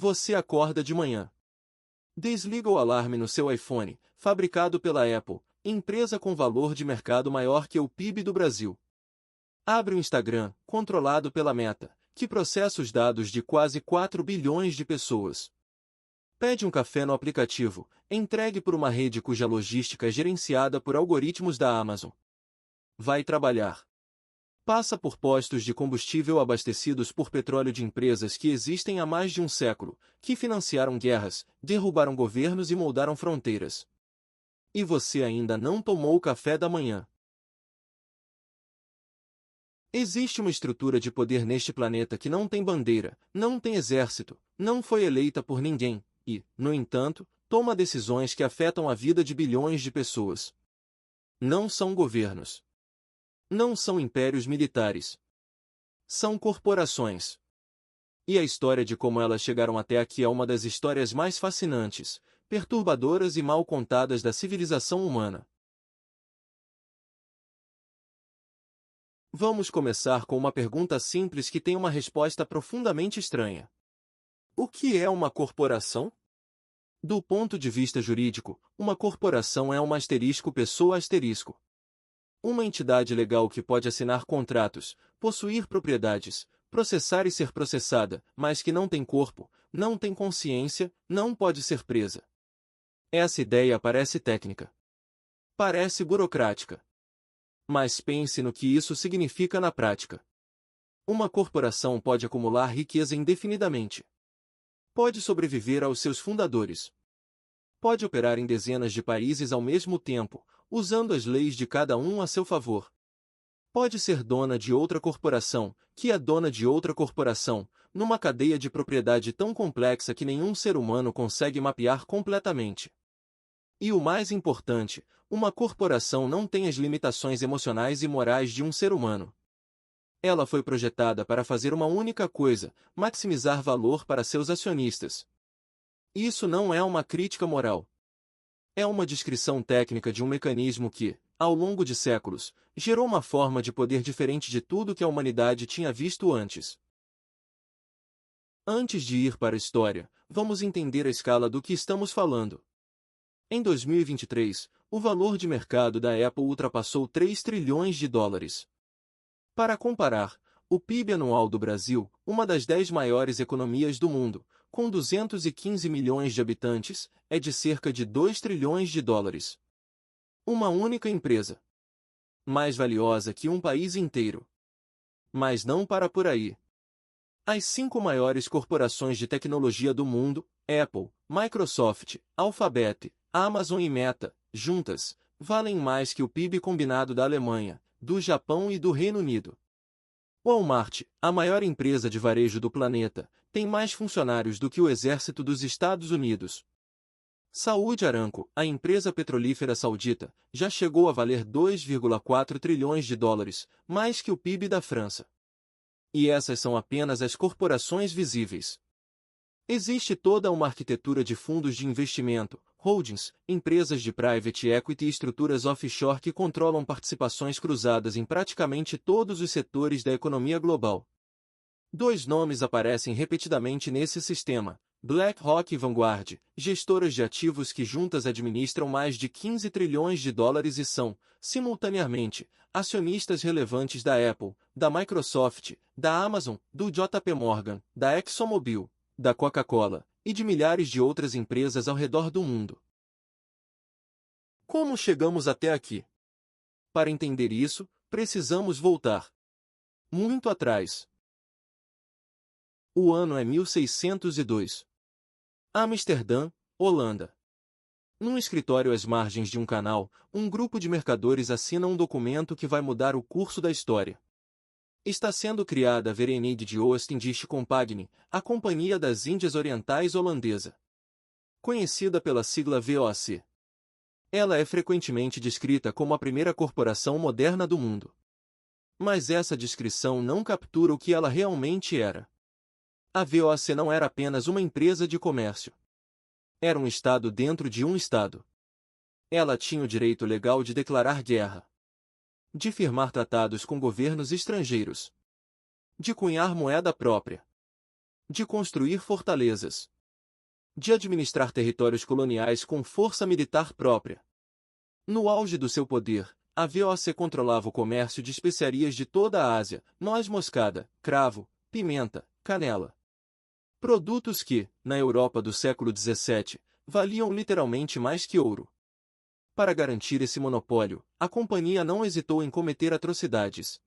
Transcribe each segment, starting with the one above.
Você acorda de manhã. Desliga o alarme no seu iPhone, fabricado pela Apple, empresa com valor de mercado maior que o PIB do Brasil. Abre o Instagram, controlado pela Meta, que processa os dados de quase 4 bilhões de pessoas. Pede um café no aplicativo, entregue por uma rede cuja logística é gerenciada por algoritmos da Amazon. Vai trabalhar. Passa por postos de combustível abastecidos por petróleo de empresas que existem há mais de um século, que financiaram guerras, derrubaram governos e moldaram fronteiras. E você ainda não tomou o café da manhã. Existe uma estrutura de poder neste planeta que não tem bandeira, não tem exército, não foi eleita por ninguém, e, no entanto, toma decisões que afetam a vida de bilhões de pessoas. Não são governos. Não são impérios militares. São corporações. E a história de como elas chegaram até aqui é uma das histórias mais fascinantes, perturbadoras e mal contadas da civilização humana. Vamos começar com uma pergunta simples que tem uma resposta profundamente estranha. O que é uma corporação? Do ponto de vista jurídico, uma corporação é uma pessoa. Uma entidade legal que pode assinar contratos, possuir propriedades, processar e ser processada, mas que não tem corpo, não tem consciência, não pode ser presa. Essa ideia parece técnica. Parece burocrática. Mas pense no que isso significa na prática. Uma corporação pode acumular riqueza indefinidamente. Pode sobreviver aos seus fundadores. Pode operar em dezenas de países ao mesmo tempo, usando as leis de cada um a seu favor. Pode ser dona de outra corporação, que é dona de outra corporação, numa cadeia de propriedade tão complexa que nenhum ser humano consegue mapear completamente. E o mais importante, uma corporação não tem as limitações emocionais e morais de um ser humano. Ela foi projetada para fazer uma única coisa: maximizar valor para seus acionistas. Isso não é uma crítica moral. É uma descrição técnica de um mecanismo que, ao longo de séculos, gerou uma forma de poder diferente de tudo que a humanidade tinha visto antes. Antes de ir para a história, vamos entender a escala do que estamos falando. Em 2023, o valor de mercado da Apple ultrapassou 3 trilhões de dólares. Para comparar, o PIB anual do Brasil, uma das 10 maiores economias do mundo, com 215 milhões de habitantes, é de cerca de 2 trilhões de dólares. Uma única empresa. Mais valiosa que um país inteiro. Mas não para por aí. As 5 maiores corporações de tecnologia do mundo, Apple, Microsoft, Alphabet, Amazon e Meta, juntas, valem mais que o PIB combinado da Alemanha, do Japão e do Reino Unido. Walmart, a maior empresa de varejo do planeta, tem mais funcionários do que o exército dos Estados Unidos. Saudi Aramco, a empresa petrolífera saudita, já chegou a valer 2,4 trilhões de dólares, mais que o PIB da França. E essas são apenas as corporações visíveis. Existe toda uma arquitetura de fundos de investimento, holdings, empresas de private equity e estruturas offshore que controlam participações cruzadas em praticamente todos os setores da economia global. 2 nomes aparecem repetidamente nesse sistema: BlackRock e Vanguard, gestoras de ativos que juntas administram mais de 15 trilhões de dólares e são, simultaneamente, acionistas relevantes da Apple, da Microsoft, da Amazon, do JP Morgan, da ExxonMobil, da Coca-Cola, e de milhares de outras empresas ao redor do mundo. Como chegamos até aqui? Para entender isso, precisamos voltar muito atrás. O ano é 1602. Amsterdã, Holanda. Num escritório às margens de um canal, um grupo de mercadores assina um documento que vai mudar o curso da história. Está sendo criada a Verenigde de Oost-Indische Compagnie, a Companhia das Índias Orientais Holandesa. Conhecida pela sigla VOC. Ela é frequentemente descrita como a primeira corporação moderna do mundo. Mas essa descrição não captura o que ela realmente era. A VOC não era apenas uma empresa de comércio. Era um Estado dentro de um Estado. Ela tinha o direito legal de declarar guerra, de firmar tratados com governos estrangeiros, de cunhar moeda própria, de construir fortalezas, de administrar territórios coloniais com força militar própria. No auge do seu poder, a VOC controlava o comércio de especiarias de toda a Ásia, noz moscada, cravo, pimenta, canela. Produtos que, na Europa do século XVII, valiam literalmente mais que ouro. Para garantir esse monopólio, a companhia não hesitou em cometer atrocidades.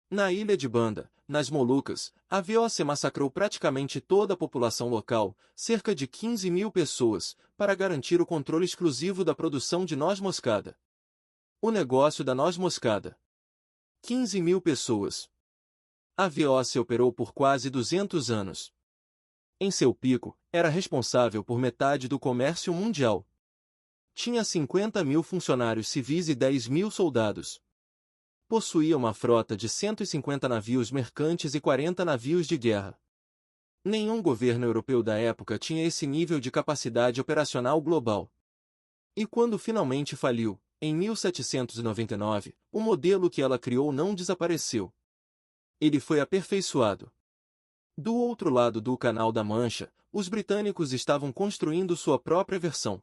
Na ilha de Banda, nas Molucas, a VOC massacrou praticamente toda a população local, cerca de 15.000 pessoas, para garantir o controle exclusivo da produção de noz moscada. O negócio da noz moscada. 15.000 pessoas. A VOC operou por quase 200 anos. Em seu pico, era responsável por metade do comércio mundial. Tinha 50.000 funcionários civis e 10.000 soldados. Possuía uma frota de 150 navios mercantes e 40 navios de guerra. Nenhum governo europeu da época tinha esse nível de capacidade operacional global. E quando finalmente faliu, em 1799, o modelo que ela criou não desapareceu. Ele foi aperfeiçoado. Do outro lado do Canal da Mancha, os britânicos estavam construindo sua própria versão.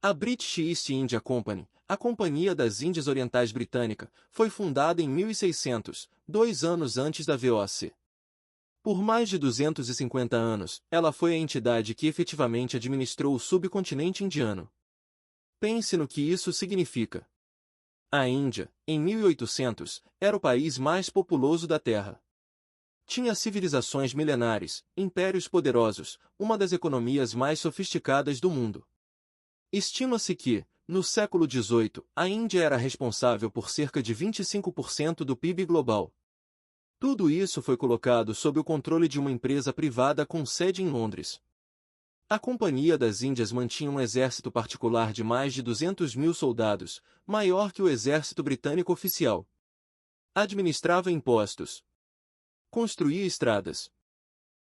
A British East India Company, a Companhia das Índias Orientais Britânica, foi fundada em 1600, 2 anos antes da VOC. Por mais de 250 anos, ela foi a entidade que efetivamente administrou o subcontinente indiano. Pense no que isso significa. A Índia, em 1800, era o país mais populoso da Terra. Tinha civilizações milenares, impérios poderosos, uma das economias mais sofisticadas do mundo. Estima-se que, no século XVIII, a Índia era responsável por cerca de 25% do PIB global. Tudo isso foi colocado sob o controle de uma empresa privada com sede em Londres. A Companhia das Índias mantinha um exército particular de mais de 200.000 soldados, maior que o exército britânico oficial. Administrava impostos. Construía estradas.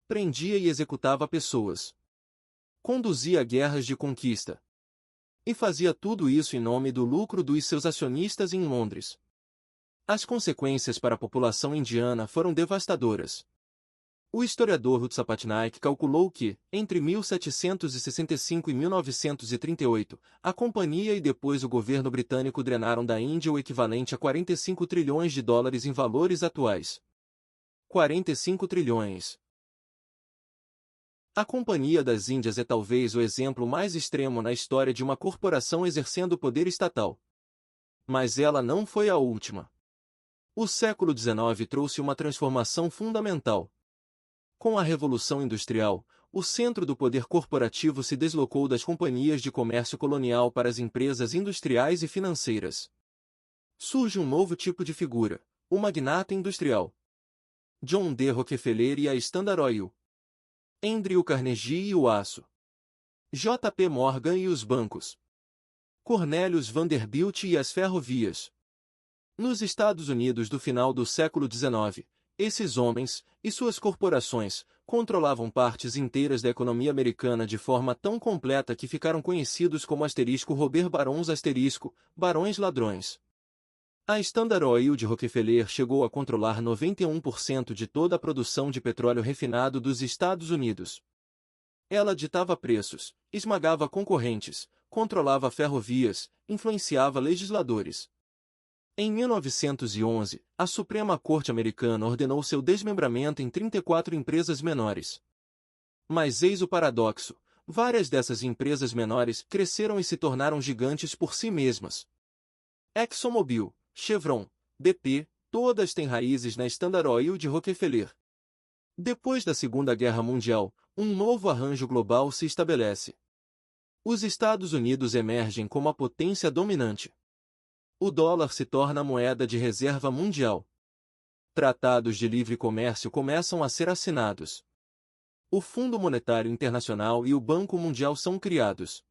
Prendia e executava pessoas. Conduzia guerras de conquista. E fazia tudo isso em nome do lucro dos seus acionistas em Londres. As consequências para a população indiana foram devastadoras. O historiador Rutsa Patnaik calculou que, entre 1765 e 1938, a companhia e depois o governo britânico drenaram da Índia o equivalente a 45 trilhões de dólares em valores atuais. 45 trilhões. A Companhia das Índias é talvez o exemplo mais extremo na história de uma corporação exercendo poder estatal. Mas ela não foi a última. O século XIX trouxe uma transformação fundamental. Com a Revolução Industrial, o centro do poder corporativo se deslocou das companhias de comércio colonial para as empresas industriais e financeiras. Surge um novo tipo de figura, o magnata industrial. John D. Rockefeller e a Standard Oil. Andrew Carnegie e o aço. J. P. Morgan e os bancos. Cornelius Vanderbilt e as ferrovias. Nos Estados Unidos do final do século XIX, esses homens, e suas corporações, controlavam partes inteiras da economia americana de forma tão completa que ficaram conhecidos como *Robber Barons Barões Ladrões. A Standard Oil de Rockefeller chegou a controlar 91% de toda a produção de petróleo refinado dos Estados Unidos. Ela ditava preços, esmagava concorrentes, controlava ferrovias, influenciava legisladores. Em 1911, a Suprema Corte americana ordenou seu desmembramento em 34 empresas menores. Mas eis o paradoxo: várias dessas empresas menores cresceram e se tornaram gigantes por si mesmas. ExxonMobil, Chevron, BP, todas têm raízes na Standard Oil de Rockefeller. Depois da Segunda Guerra Mundial, um novo arranjo global se estabelece. Os Estados Unidos emergem como a potência dominante. O dólar se torna a moeda de reserva mundial. Tratados de livre comércio começam a ser assinados. O Fundo Monetário Internacional e o Banco Mundial são criados.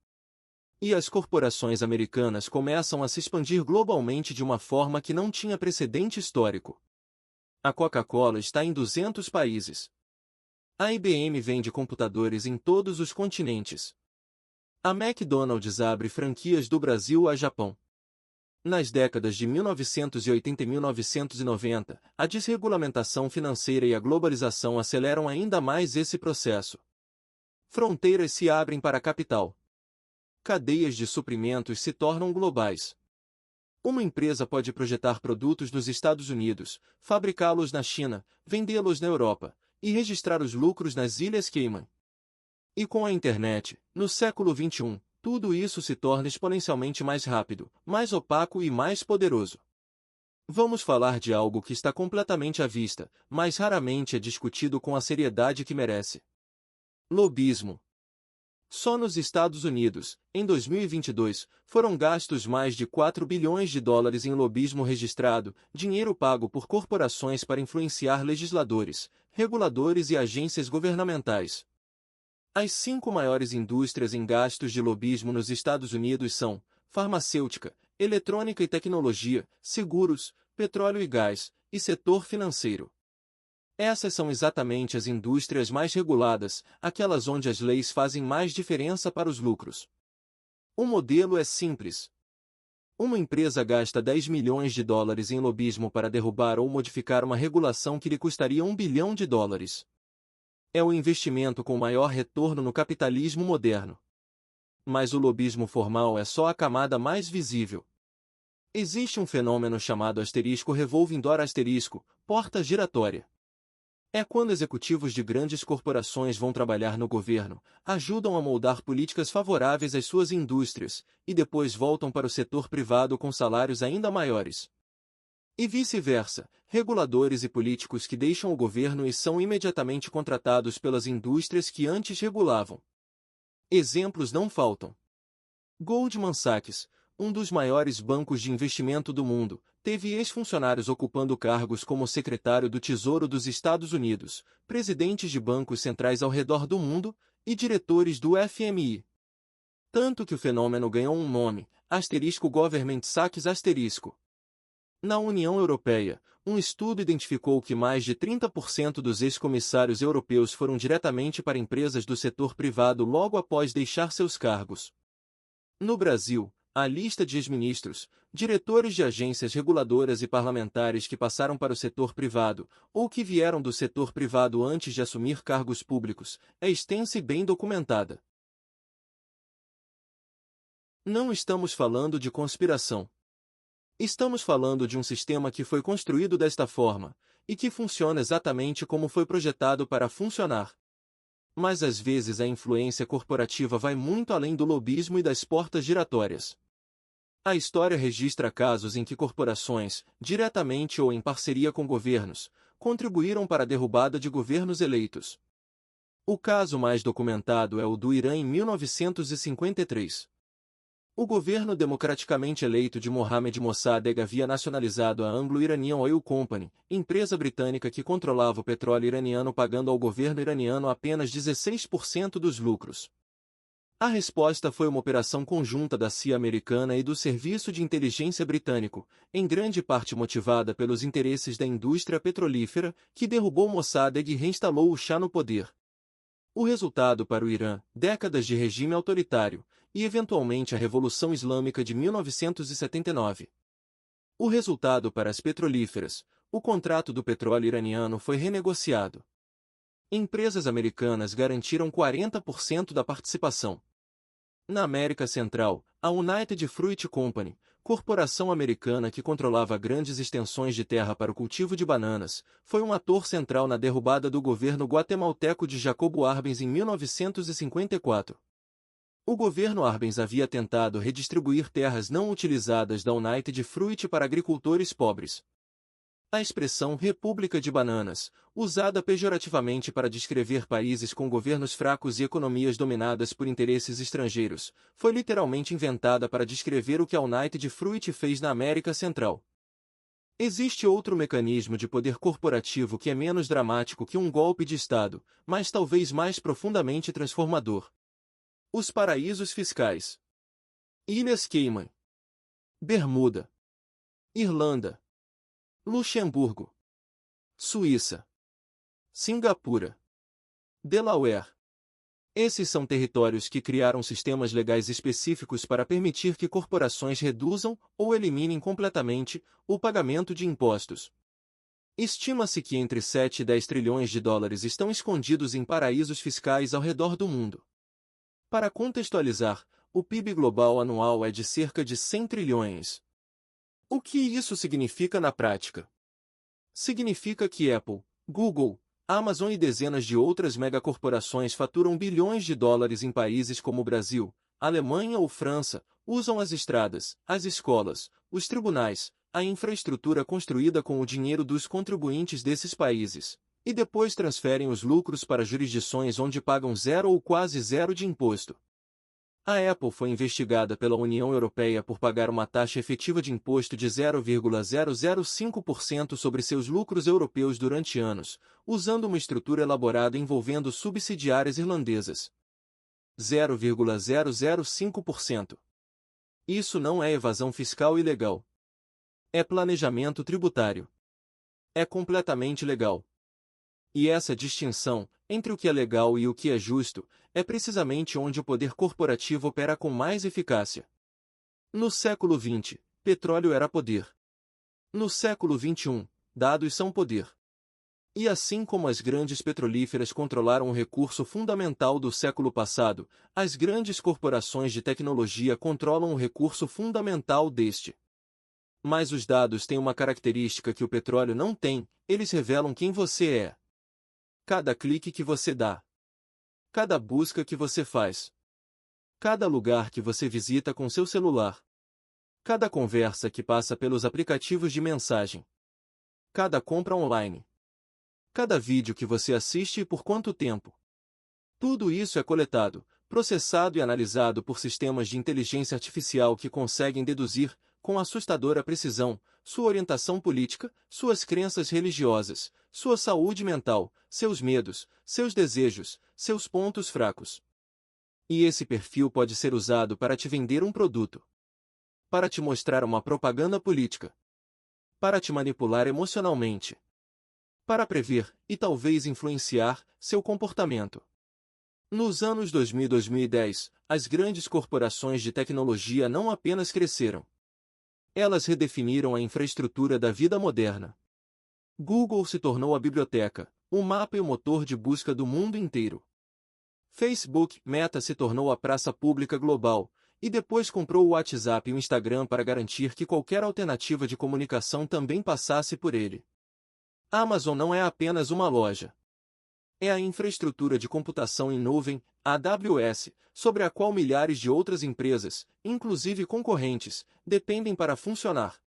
E as corporações americanas começam a se expandir globalmente de uma forma que não tinha precedente histórico. A Coca-Cola está em 200 países. A IBM vende computadores em todos os continentes. A McDonald's abre franquias do Brasil a Japão. Nas décadas de 1980 e 1990, a desregulamentação financeira e a globalização aceleram ainda mais esse processo. Fronteiras se abrem para a capital. Cadeias de suprimentos se tornam globais. Uma empresa pode projetar produtos nos Estados Unidos, fabricá-los na China, vendê-los na Europa e registrar os lucros nas Ilhas Cayman. E com a internet, no século XXI, tudo isso se torna exponencialmente mais rápido, mais opaco e mais poderoso. Vamos falar de algo que está completamente à vista, mas raramente é discutido com a seriedade que merece. Lobismo. Só nos Estados Unidos, em 2022, foram gastos mais de 4 bilhões de dólares em lobismo registrado, dinheiro pago por corporações para influenciar legisladores, reguladores e agências governamentais. As 5 maiores indústrias em gastos de lobismo nos Estados Unidos são farmacêutica, eletrônica e tecnologia, seguros, petróleo e gás, e setor financeiro. Essas são exatamente as indústrias mais reguladas, aquelas onde as leis fazem mais diferença para os lucros. O modelo é simples. Uma empresa gasta 10 milhões de dólares em lobismo para derrubar ou modificar uma regulação que lhe custaria 1 bilhão de dólares. É o investimento com maior retorno no capitalismo moderno. Mas o lobismo formal é só a camada mais visível. Existe um fenômeno chamado revolving door porta giratória. É quando executivos de grandes corporações vão trabalhar no governo, ajudam a moldar políticas favoráveis às suas indústrias, e depois voltam para o setor privado com salários ainda maiores. E vice-versa, reguladores e políticos que deixam o governo e são imediatamente contratados pelas indústrias que antes regulavam. Exemplos não faltam. Goldman Sachs, um dos maiores bancos de investimento do mundo, teve ex-funcionários ocupando cargos como secretário do Tesouro dos Estados Unidos, presidentes de bancos centrais ao redor do mundo e diretores do FMI. Tanto que o fenômeno ganhou um nome, Government Sachs ***. Na União Europeia, um estudo identificou que mais de 30% dos ex-comissários europeus foram diretamente para empresas do setor privado logo após deixar seus cargos. No Brasil, a lista de ex-ministros, diretores de agências reguladoras e parlamentares que passaram para o setor privado, ou que vieram do setor privado antes de assumir cargos públicos, é extensa e bem documentada. Não estamos falando de conspiração. Estamos falando de um sistema que foi construído desta forma, e que funciona exatamente como foi projetado para funcionar. Mas às vezes a influência corporativa vai muito além do lobismo e das portas giratórias. A história registra casos em que corporações, diretamente ou em parceria com governos, contribuíram para a derrubada de governos eleitos. O caso mais documentado é o do Irã em 1953. O governo democraticamente eleito de Mohammed Mossadegh havia nacionalizado a Anglo-Iranian Oil Company, empresa britânica que controlava o petróleo iraniano, pagando ao governo iraniano apenas 16% dos lucros. A resposta foi uma operação conjunta da CIA americana e do Serviço de Inteligência britânico, em grande parte motivada pelos interesses da indústria petrolífera, que derrubou Mossadegh e reinstalou o Shah no poder. O resultado para o Irã, décadas de regime autoritário, e eventualmente a Revolução Islâmica de 1979. O resultado para as petrolíferas, o contrato do petróleo iraniano foi renegociado. Empresas americanas garantiram 40% da participação. Na América Central, a United Fruit Company, corporação americana que controlava grandes extensões de terra para o cultivo de bananas, foi um ator central na derrubada do governo guatemalteco de Jacobo Arbenz em 1954. O governo Arbenz havia tentado redistribuir terras não utilizadas da United Fruit para agricultores pobres. A expressão República de Bananas, usada pejorativamente para descrever países com governos fracos e economias dominadas por interesses estrangeiros, foi literalmente inventada para descrever o que a United Fruit fez na América Central. Existe outro mecanismo de poder corporativo que é menos dramático que um golpe de Estado, mas talvez mais profundamente transformador. Os paraísos fiscais. Ilhas Cayman, Bermuda, Irlanda, Luxemburgo, Suíça, Singapura, Delaware. Esses são territórios que criaram sistemas legais específicos para permitir que corporações reduzam ou eliminem completamente o pagamento de impostos. Estima-se que entre 7 e 10 trilhões de dólares estão escondidos em paraísos fiscais ao redor do mundo. Para contextualizar, o PIB global anual é de cerca de 100 trilhões. O que isso significa na prática? Significa que Apple, Google, Amazon e dezenas de outras megacorporações faturam bilhões de dólares em países como o Brasil, Alemanha ou França, usam as estradas, as escolas, os tribunais, a infraestrutura construída com o dinheiro dos contribuintes desses países, e depois transferem os lucros para jurisdições onde pagam zero ou quase zero de imposto. A Apple foi investigada pela União Europeia por pagar uma taxa efetiva de imposto de 0,005% sobre seus lucros europeus durante anos, usando uma estrutura elaborada envolvendo subsidiárias irlandesas. 0,005%. Isso não é evasão fiscal ilegal. É planejamento tributário. É completamente legal. E essa distinção, entre o que é legal e o que é justo, é precisamente onde o poder corporativo opera com mais eficácia. No século XX, petróleo era poder. No século XXI, dados são poder. E assim como as grandes petrolíferas controlaram o recurso fundamental do século passado, as grandes corporações de tecnologia controlam o recurso fundamental deste. Mas os dados têm uma característica que o petróleo não tem: eles revelam quem você é. Cada clique que você dá. Cada busca que você faz. Cada lugar que você visita com seu celular. Cada conversa que passa pelos aplicativos de mensagem. Cada compra online. Cada vídeo que você assiste e por quanto tempo. Tudo isso é coletado, processado e analisado por sistemas de inteligência artificial que conseguem deduzir, com assustadora precisão, sua orientação política, suas crenças religiosas, sua saúde mental, seus medos, seus desejos, seus pontos fracos. E esse perfil pode ser usado para te vender um produto, para te mostrar uma propaganda política, para te manipular emocionalmente, para prever, e talvez influenciar, seu comportamento. Nos anos 2000 e 2010, as grandes corporações de tecnologia não apenas cresceram. Elas redefiniram a infraestrutura da vida moderna. Google se tornou a biblioteca, o mapa e o motor de busca do mundo inteiro. Facebook, Meta se tornou a praça pública global, e depois comprou o WhatsApp e o Instagram para garantir que qualquer alternativa de comunicação também passasse por ele. A Amazon não é apenas uma loja. É a infraestrutura de computação em nuvem, a AWS, sobre a qual milhares de outras empresas, inclusive concorrentes, dependem para funcionar.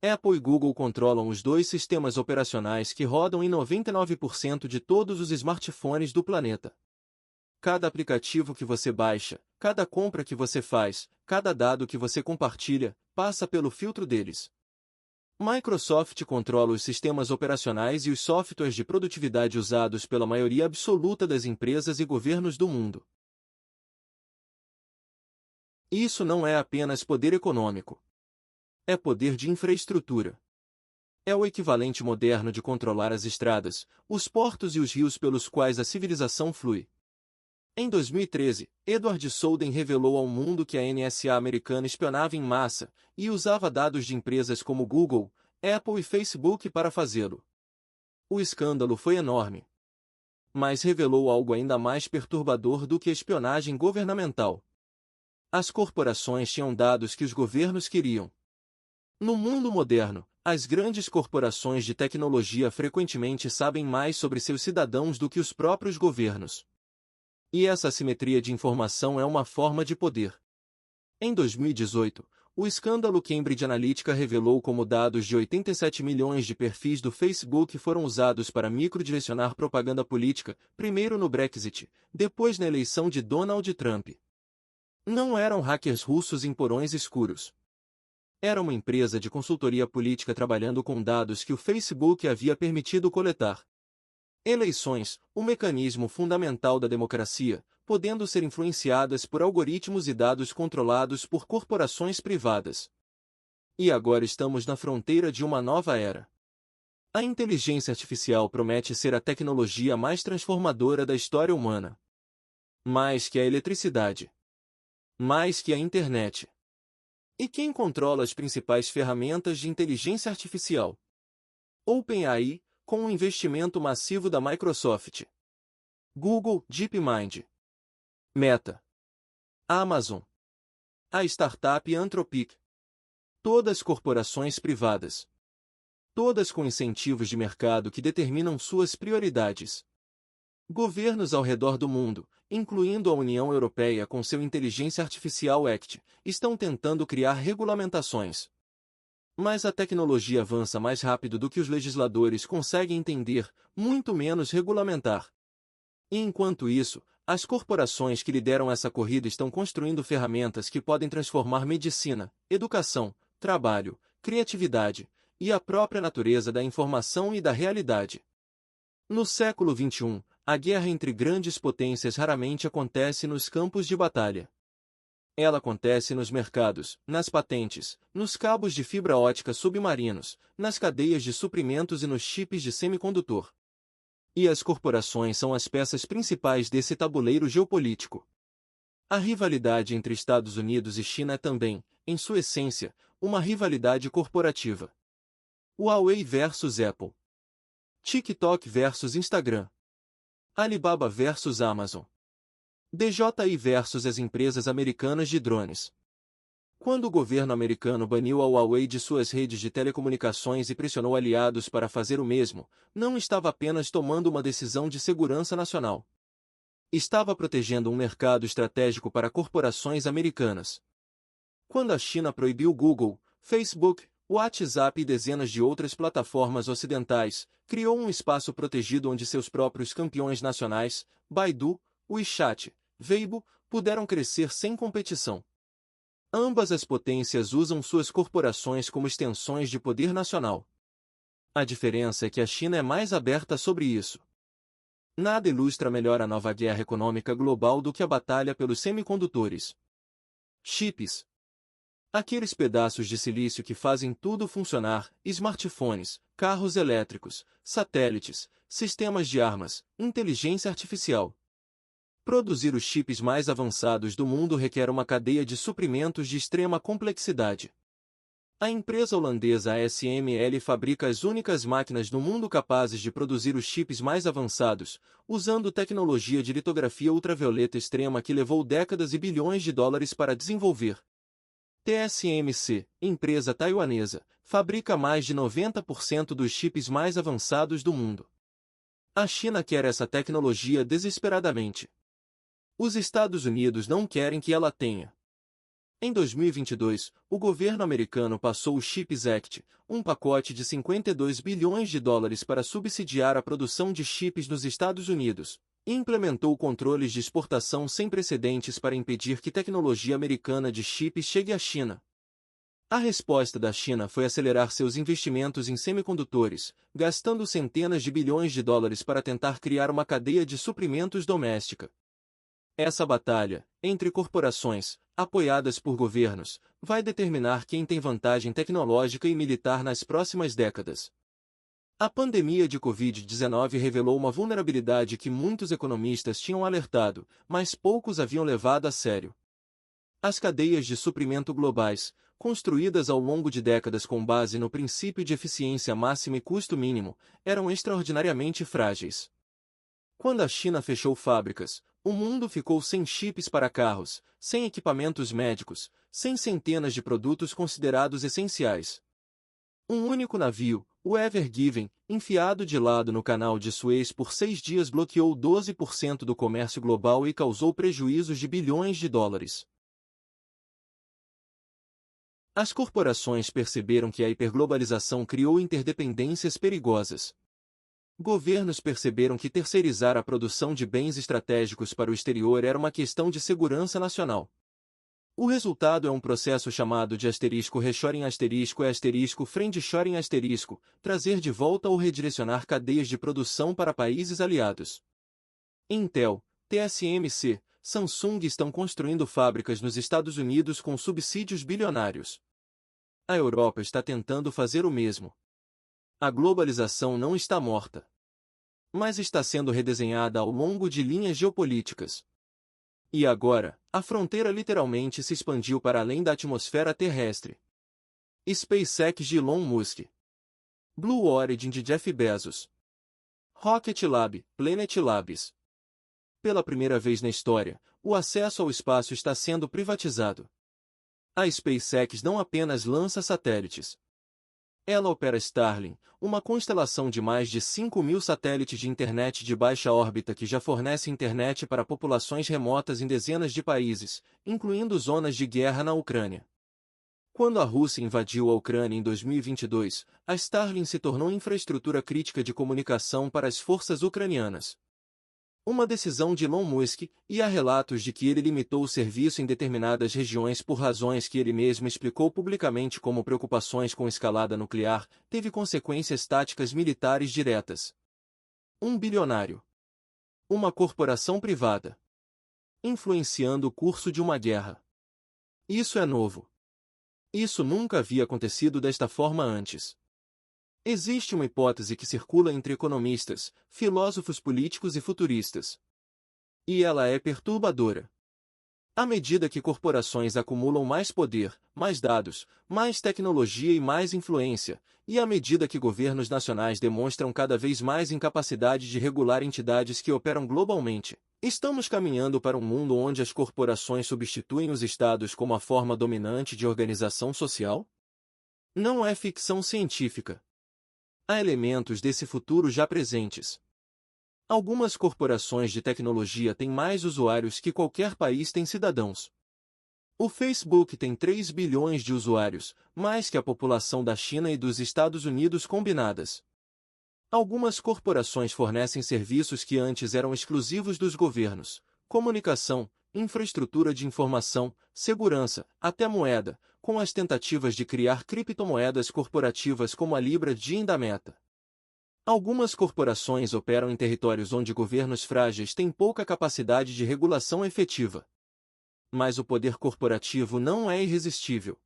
Apple e Google controlam os dois sistemas operacionais que rodam em 99% de todos os smartphones do planeta. Cada aplicativo que você baixa, cada compra que você faz, cada dado que você compartilha, passa pelo filtro deles. Microsoft controla os sistemas operacionais e os softwares de produtividade usados pela maioria absoluta das empresas e governos do mundo. Isso não é apenas poder econômico. É poder de infraestrutura. É o equivalente moderno de controlar as estradas, os portos e os rios pelos quais a civilização flui. Em 2013, Edward Snowden revelou ao mundo que a NSA americana espionava em massa e usava dados de empresas como Google, Apple e Facebook para fazê-lo. O escândalo foi enorme. Mas revelou algo ainda mais perturbador do que a espionagem governamental. As corporações tinham dados que os governos queriam. No mundo moderno, as grandes corporações de tecnologia frequentemente sabem mais sobre seus cidadãos do que os próprios governos. E essa assimetria de informação é uma forma de poder. Em 2018, o escândalo Cambridge Analytica revelou como dados de 87 milhões de perfis do Facebook foram usados para microdirecionar propaganda política, primeiro no Brexit, depois na eleição de Donald Trump. Não eram hackers russos em porões escuros. Era uma empresa de consultoria política trabalhando com dados que o Facebook havia permitido coletar. Eleições, o mecanismo fundamental da democracia, podendo ser influenciadas por algoritmos e dados controlados por corporações privadas. E agora estamos na fronteira de uma nova era. A inteligência artificial promete ser a tecnologia mais transformadora da história humana. Mais que a eletricidade. Mais que a internet. E quem controla as principais ferramentas de inteligência artificial? OpenAI, com um investimento massivo da Microsoft. Google, DeepMind. Meta. Amazon. A startup Anthropic. Todas corporações privadas. Todas com incentivos de mercado que determinam suas prioridades. Governos ao redor do mundo, incluindo a União Europeia com seu Inteligência Artificial Act, estão tentando criar regulamentações. Mas a tecnologia avança mais rápido do que os legisladores conseguem entender, muito menos regulamentar. E enquanto isso, as corporações que lideram essa corrida estão construindo ferramentas que podem transformar medicina, educação, trabalho, criatividade e a própria natureza da informação e da realidade. No século XXI, a guerra entre grandes potências raramente acontece nos campos de batalha. Ela acontece nos mercados, nas patentes, nos cabos de fibra ótica submarinos, nas cadeias de suprimentos e nos chips de semicondutor. E as corporações são as peças principais desse tabuleiro geopolítico. A rivalidade entre Estados Unidos e China é também, em sua essência, uma rivalidade corporativa. Huawei versus Apple. TikTok versus Instagram. Alibaba versus Amazon. DJI versus as empresas americanas de drones. Quando o governo americano baniu a Huawei de suas redes de telecomunicações e pressionou aliados para fazer o mesmo, não estava apenas tomando uma decisão de segurança nacional. Estava protegendo um mercado estratégico para corporações americanas. Quando a China proibiu Google, Facebook, WhatsApp e dezenas de outras plataformas ocidentais, criou um espaço protegido onde seus próprios campeões nacionais, Baidu, WeChat, Weibo, puderam crescer sem competição. Ambas as potências usam suas corporações como extensões de poder nacional. A diferença é que a China é mais aberta sobre isso. Nada ilustra melhor a nova guerra econômica global do que a batalha pelos semicondutores. Chips. Aqueles pedaços de silício que fazem tudo funcionar: smartphones, carros elétricos, satélites, sistemas de armas, inteligência artificial. Produzir os chips mais avançados do mundo requer uma cadeia de suprimentos de extrema complexidade. A empresa holandesa ASML fabrica as únicas máquinas no mundo capazes de produzir os chips mais avançados, usando tecnologia de litografia ultravioleta extrema que levou décadas e bilhões de dólares para desenvolver. TSMC, empresa taiwanesa, fabrica mais de 90% dos chips mais avançados do mundo. A China quer essa tecnologia desesperadamente. Os Estados Unidos não querem que ela tenha. Em 2022, o governo americano passou o CHIPS Act, um pacote de 52 bilhões de dólares para subsidiar a produção de chips nos Estados Unidos, e implementou controles de exportação sem precedentes para impedir que tecnologia americana de chips chegue à China. A resposta da China foi acelerar seus investimentos em semicondutores, gastando centenas de bilhões de dólares para tentar criar uma cadeia de suprimentos doméstica. Essa batalha, entre corporações, apoiadas por governos, vai determinar quem tem vantagem tecnológica e militar nas próximas décadas. A pandemia de Covid-19 revelou uma vulnerabilidade que muitos economistas tinham alertado, mas poucos haviam levado a sério. As cadeias de suprimento globais, construídas ao longo de décadas com base no princípio de eficiência máxima e custo mínimo, eram extraordinariamente frágeis. Quando a China fechou fábricas, o mundo ficou sem chips para carros, sem equipamentos médicos, sem centenas de produtos considerados essenciais. Um único navio, o Ever Given, enfiado de lado no canal de Suez por 6 dias bloqueou 12% do comércio global e causou prejuízos de bilhões de dólares. As corporações perceberam que a hiperglobalização criou interdependências perigosas. Governos perceberam que terceirizar a produção de bens estratégicos para o exterior era uma questão de segurança nacional. O resultado é um processo chamado de reshoring friendshoring trazer de volta ou redirecionar cadeias de produção para países aliados. Intel, TSMC, Samsung estão construindo fábricas nos Estados Unidos com subsídios bilionários. A Europa está tentando fazer o mesmo. A globalização não está morta, mas está sendo redesenhada ao longo de linhas geopolíticas. E agora, a fronteira literalmente se expandiu para além da atmosfera terrestre. SpaceX de Elon Musk. Blue Origin de Jeff Bezos. Rocket Lab, Planet Labs. Pela primeira vez na história, o acesso ao espaço está sendo privatizado. A SpaceX não apenas lança satélites. Ela opera Starlink, uma constelação de mais de 5.000 satélites de internet de baixa órbita que já fornece internet para populações remotas em dezenas de países, incluindo zonas de guerra na Ucrânia. Quando a Rússia invadiu a Ucrânia em 2022, a Starlink se tornou infraestrutura crítica de comunicação para as forças ucranianas. Uma decisão de Elon Musk, e há relatos de que ele limitou o serviço em determinadas regiões por razões que ele mesmo explicou publicamente como preocupações com escalada nuclear, teve consequências táticas militares diretas. Um bilionário. Uma corporação privada. Influenciando o curso de uma guerra. Isso é novo. Isso nunca havia acontecido desta forma antes. Existe uma hipótese que circula entre economistas, filósofos políticos e futuristas. E ela é perturbadora. À medida que corporações acumulam mais poder, mais dados, mais tecnologia e mais influência, e à medida que governos nacionais demonstram cada vez mais incapacidade de regular entidades que operam globalmente, estamos caminhando para um mundo onde as corporações substituem os estados como a forma dominante de organização social? Não é ficção científica. Há elementos desse futuro já presentes. Algumas corporações de tecnologia têm mais usuários que qualquer país tem cidadãos. O Facebook tem 3 bilhões de usuários, mais que a população da China e dos Estados Unidos combinadas. Algumas corporações fornecem serviços que antes eram exclusivos dos governos: comunicação, infraestrutura de informação, segurança, até moeda, com as tentativas de criar criptomoedas corporativas como a Libra da Meta. Algumas corporações operam em territórios onde governos frágeis têm pouca capacidade de regulação efetiva. Mas o poder corporativo não é irresistível.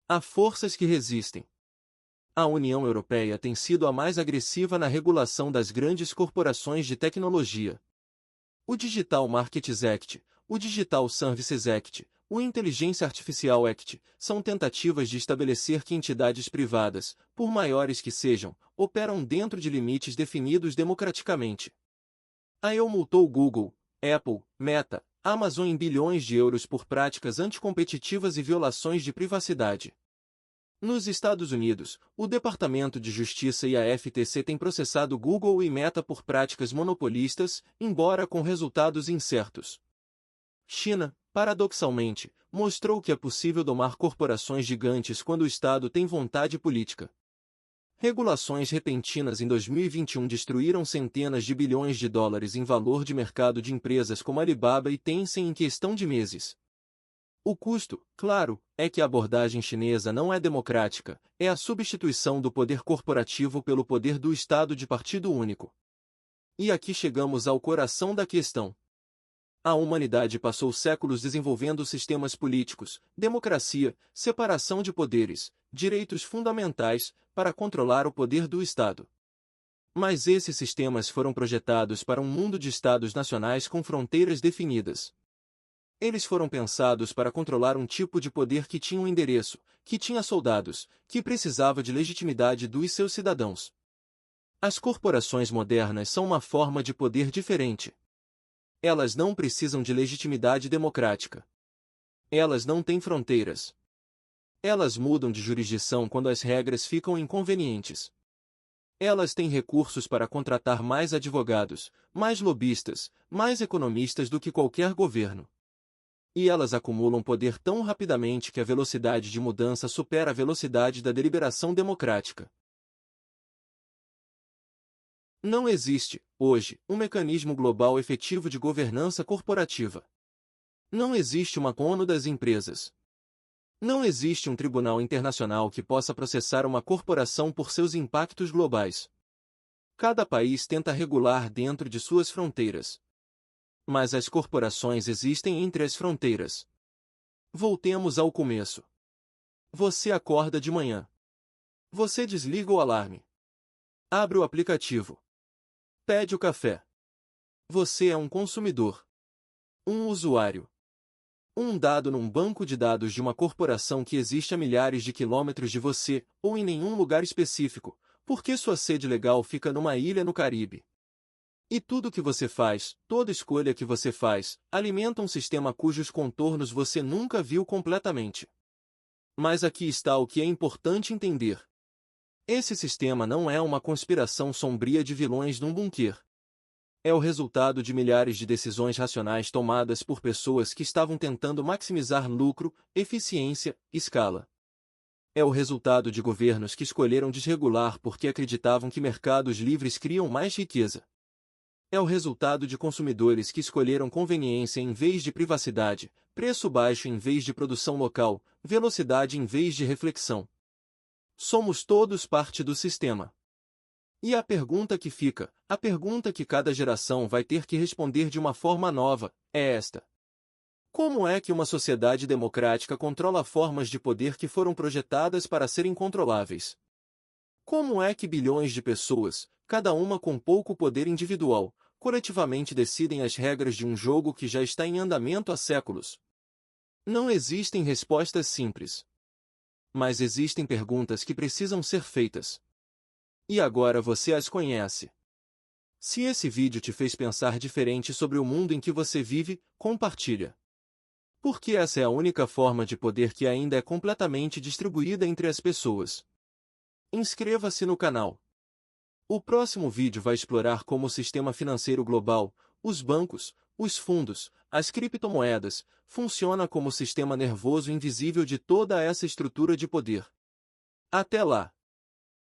Há forças que resistem. A União Europeia tem sido a mais agressiva na regulação das grandes corporações de tecnologia. O Digital Markets Act, o Digital Services Act, o Inteligência Artificial Act, são tentativas de estabelecer que entidades privadas, por maiores que sejam, operam dentro de limites definidos democraticamente. A EU multou Google, Apple, Meta, Amazon em bilhões de euros por práticas anticompetitivas e violações de privacidade. Nos Estados Unidos, o Departamento de Justiça e a FTC têm processado Google e Meta por práticas monopolistas, embora com resultados incertos. China, paradoxalmente, mostrou que é possível domar corporações gigantes quando o Estado tem vontade política. Regulações repentinas em 2021 destruíram centenas de bilhões de dólares em valor de mercado de empresas como Alibaba e Tencent em questão de meses. O custo, claro, é que a abordagem chinesa não é democrática, é a substituição do poder corporativo pelo poder do Estado de partido único. E aqui chegamos ao coração da questão. A humanidade passou séculos desenvolvendo sistemas políticos, democracia, separação de poderes, direitos fundamentais, para controlar o poder do Estado. Mas esses sistemas foram projetados para um mundo de Estados nacionais com fronteiras definidas. Eles foram pensados para controlar um tipo de poder que tinha um endereço, que tinha soldados, que precisava de legitimidade dos seus cidadãos. As corporações modernas são uma forma de poder diferente. Elas não precisam de legitimidade democrática. Elas não têm fronteiras. Elas mudam de jurisdição quando as regras ficam inconvenientes. Elas têm recursos para contratar mais advogados, mais lobistas, mais economistas do que qualquer governo. E elas acumulam poder tão rapidamente que a velocidade de mudança supera a velocidade da deliberação democrática. Não existe, hoje, um mecanismo global efetivo de governança corporativa. Não existe uma ONU das empresas. Não existe um tribunal internacional que possa processar uma corporação por seus impactos globais. Cada país tenta regular dentro de suas fronteiras. Mas as corporações existem entre as fronteiras. Voltemos ao começo. Você acorda de manhã. Você desliga o alarme. Abre o aplicativo. Pede o café. Você é um consumidor. Um usuário. Um dado num banco de dados de uma corporação que existe a milhares de quilômetros de você, ou em nenhum lugar específico, Porque sua sede legal fica numa ilha no Caribe. E tudo que você faz, toda escolha que você faz, alimenta um sistema cujos contornos você nunca viu completamente. Mas aqui está o que é importante entender. Esse sistema não é uma conspiração sombria de vilões num bunker. É o resultado de milhares de decisões racionais tomadas por pessoas que estavam tentando maximizar lucro, eficiência, escala. É o resultado de governos que escolheram desregular porque acreditavam que mercados livres criam mais riqueza. É o resultado de consumidores que escolheram conveniência em vez de privacidade, preço baixo em vez de produção local, velocidade em vez de reflexão. Somos todos parte do sistema. E a pergunta que fica, a pergunta que cada geração vai ter que responder de uma forma nova, é esta: como é que uma sociedade democrática controla formas de poder que foram projetadas para serem controláveis? Como é que bilhões de pessoas, cada uma com pouco poder individual, coletivamente decidem as regras de um jogo que já está em andamento há séculos? Não existem respostas simples. Mas existem perguntas que precisam ser feitas. E agora você as conhece. Se esse vídeo te fez pensar diferente sobre o mundo em que você vive, compartilha. Porque essa é a única forma de poder que ainda é completamente distribuída entre as pessoas. Inscreva-se no canal. O próximo vídeo vai explorar como o sistema financeiro global, os bancos, os fundos, as criptomoedas, funciona como o sistema nervoso invisível de toda essa estrutura de poder. Até lá!